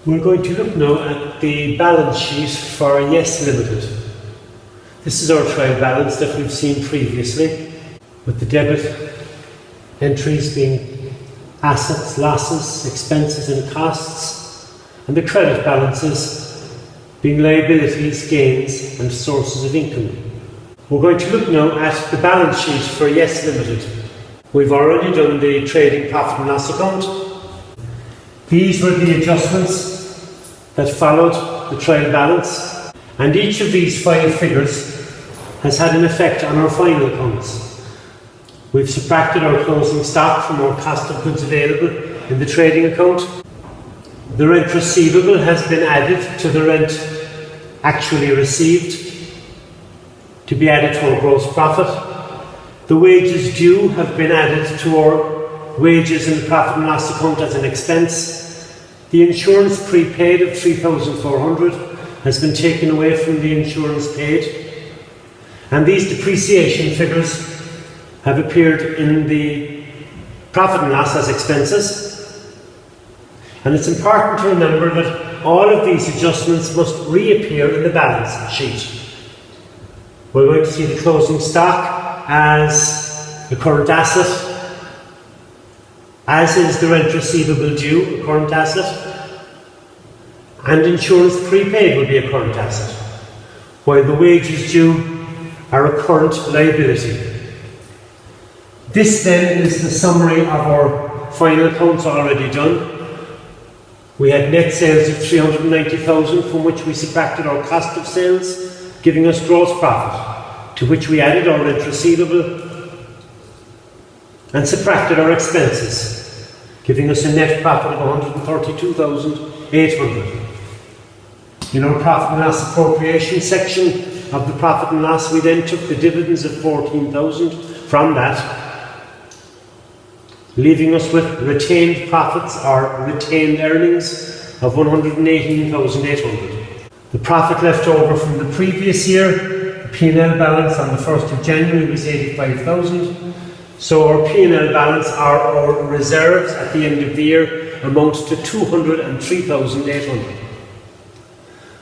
We're going to look now at the balance sheet for Yes Ltd. This is our trial balance that we've seen previously, with the debit entries being assets, losses, expenses and costs, and the credit balances being liabilities, gains and sources of income. We're going to look now at the balance sheet for Yes Ltd. We've already done the trading profit and loss account. These were the adjustments that followed the trial balance, and each of these 5 figures has had an effect on our final accounts. We've subtracted our closing stock from our cost of goods available in the trading account. The rent receivable has been added to the rent actually received to be added to our gross profit. The wages due have been added to our wages in the profit and loss account as an expense. The insurance prepaid of $3,400 has been taken away from the insurance paid, and these depreciation figures have appeared in the profit and loss as expenses. And it's important to remember that all of these adjustments must reappear in the balance sheet. We're going to see the closing stock as a current asset, as is the rent receivable due, a current asset, and insurance prepaid will be a current asset, while the wages due are a current liability. This then is the summary of our final accounts already done. We had net sales of $390,000, from which we subtracted our cost of sales, giving us gross profit, to which we added our rent receivable and subtracted our expenses, giving us a net profit of $132,800. In our profit and loss appropriation section of the profit and loss, we then took the dividends of $14,000 from that, leaving us with retained profits or retained earnings of $118,800. The profit left over from the previous year, the P&L balance on the 1st of January was $85,000. So our P&L balance, our reserves at the end of the year, amounts to $203,800.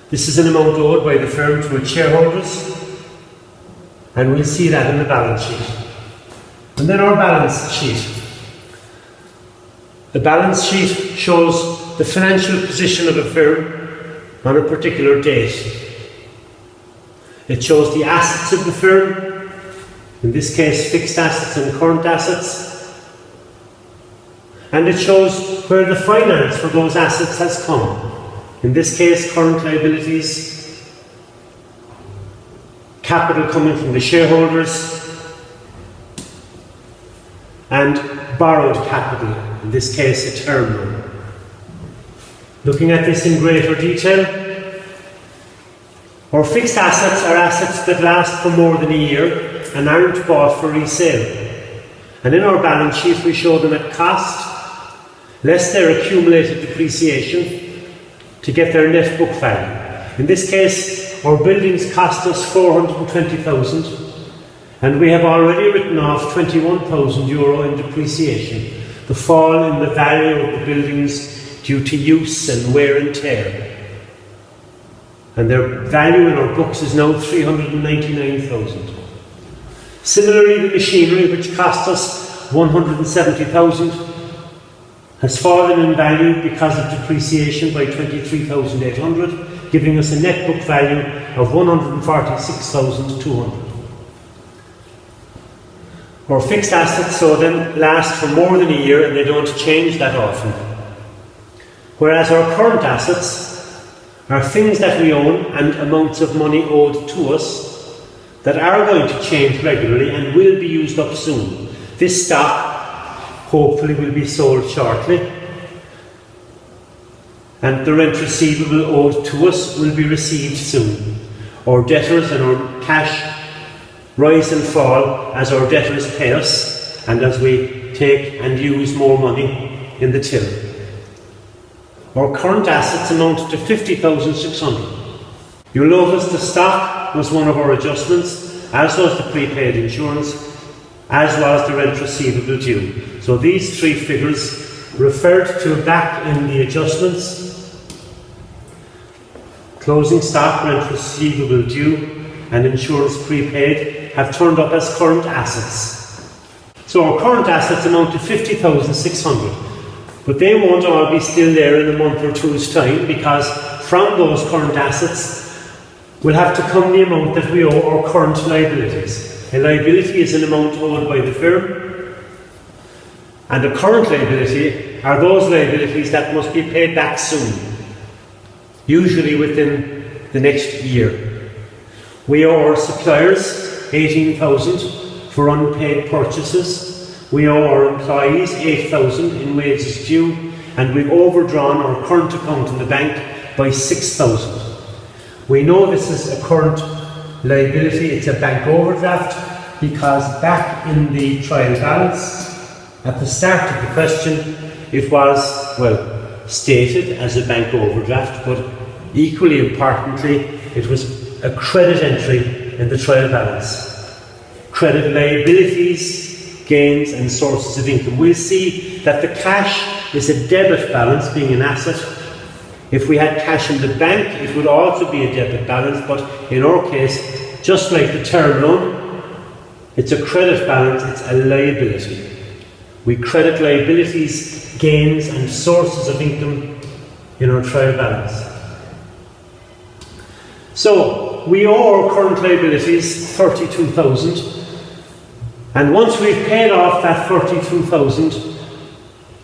This is an amount owed by the firm to its shareholders, and we'll see that in the balance sheet. And then our balance sheet. The balance sheet shows the financial position of a firm on a particular date. It shows the assets of the firm, in this case fixed assets and current assets, and it shows where the finance for those assets has come, in this case current liabilities, capital coming from the shareholders, and borrowed capital, in this case a term loan. Looking at this in greater detail, our fixed assets are assets that last for more than a year and aren't bought for resale. And in our balance sheet we show them at cost, less their accumulated depreciation, to get their net book value. In this case, our buildings cost us $420,000, and we have already written off €21,000 in depreciation, the fall in the value of the buildings due to use and wear and tear. And their value in our books is now $399,000. Similarly, the machinery, which cost us $170,000, has fallen in value because of depreciation by $23,800, giving us a net book value of $146,200. Our fixed assets, so then, last for more than a year and they don't change that often. Whereas our current assets are things that we own and amounts of money owed to us that are going to change regularly and will be used up soon. This stock hopefully will be sold shortly, and the rent receivable owed to us will be received soon. Our debtors and our cash rise and fall as our debtors pay us and as we take and use more money in the till. Our current assets amount to $50,600. You'll notice the stock was one of our adjustments, as was the prepaid insurance, as was the rent receivable due. So these 3 figures referred to back in the adjustments closing stock, rent receivable due and insurance prepaid have turned up as current assets. So our current assets amount to 50,600, but they won't all be still there in a month or two's time, because from those current assets will have to come the amount that we owe our current liabilities. A liability is an amount owed by the firm, and a current liability are those liabilities that must be paid back soon, usually within the next year. We owe our suppliers 18,000 for unpaid purchases. We owe our employees 8,000 in wages due, and we've overdrawn our current account in the bank by 6,000. We know this is a current liability, it's a bank overdraft, because back in the trial balance, at the start of the question, it was, well, stated as a bank overdraft, but equally importantly, it was a credit entry in the trial balance. Credit liabilities, gains and sources of income. We'll see that the cash is a debit balance, being an asset. If we had cash in the bank, it would also be a debit balance, but in our case, just like the term loan, it's a credit balance, it's a liability. We credit liabilities, gains and sources of income in our trial balance. So, we owe our current liabilities 32,000, and once we've paid off that 32,000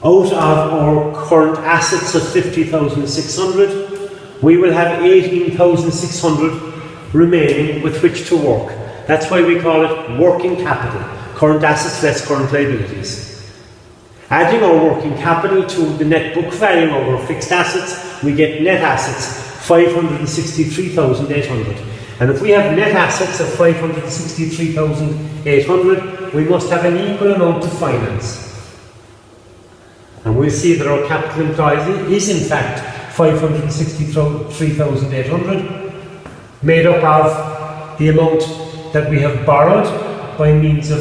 out of our current assets of 50,600, we will have 18,600 remaining with which to work. That's why we call it working capital. Current assets less current liabilities. Adding our working capital to the net book value of our fixed assets, we get net assets 563,800. And if we have net assets of 563,800, we must have an equal amount to finance. And we'll see that our capital employed is in fact 563,800, made up of the amount that we have borrowed by means of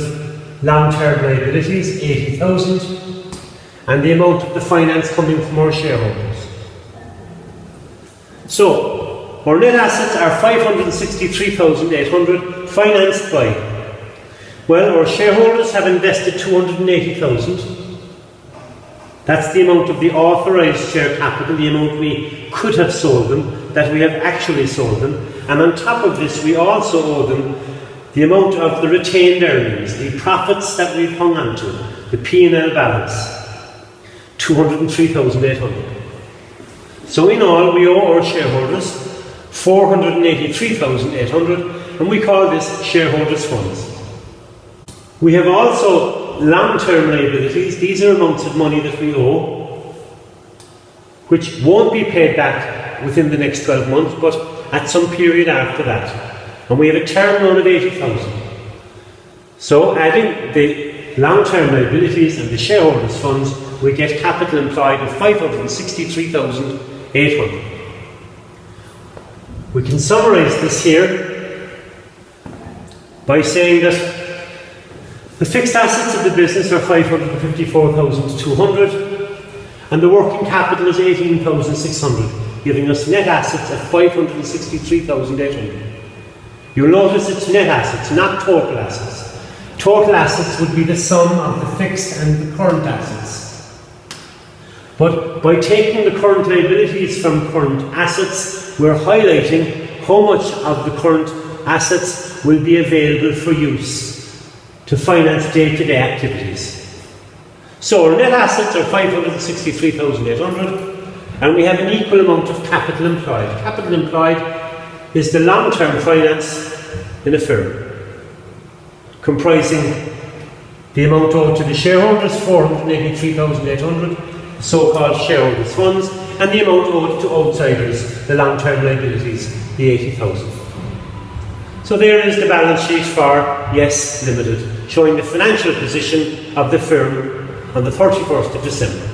long-term liabilities, 80,000, and the amount of the finance coming from our shareholders. So, our net assets are 563,800, financed by, well, our shareholders have invested 280,000. That's the amount of the authorised share capital, the amount we could have sold them, that we have actually sold them. And on top of this, we also owe them the amount of the retained earnings, the profits that we've hung on to, the P&L balance, 203,800. So in all, we owe our shareholders 483,800, and we call this shareholders' funds. We have also long-term liabilities. These are amounts of money that we owe, which won't be paid back within the next 12 months, but at some period after that. And we have a term loan of 80,000. So adding the long-term liabilities and the shareholders' funds, we get capital employed of 563,800. We can summarise this here by saying that the fixed assets of the business are 554,200 and the working capital is 18,600, giving us net assets of 563,800. You'll notice it's net assets, not total assets. Total assets would be the sum of the fixed and the current assets. But by taking the current liabilities from current assets, we're highlighting how much of the current assets will be available for use to finance day-to-day activities. So our net assets are 563,800, and we have an equal amount of capital employed. Capital employed is the long-term finance in a firm, comprising the amount owed to the shareholders, 483,800, the so-called shareholders' funds, and the amount owed to outsiders, the long-term liabilities, the 80,000. So there is the balance sheet for Yes Ltd, showing the financial position of the firm on the 31st of December.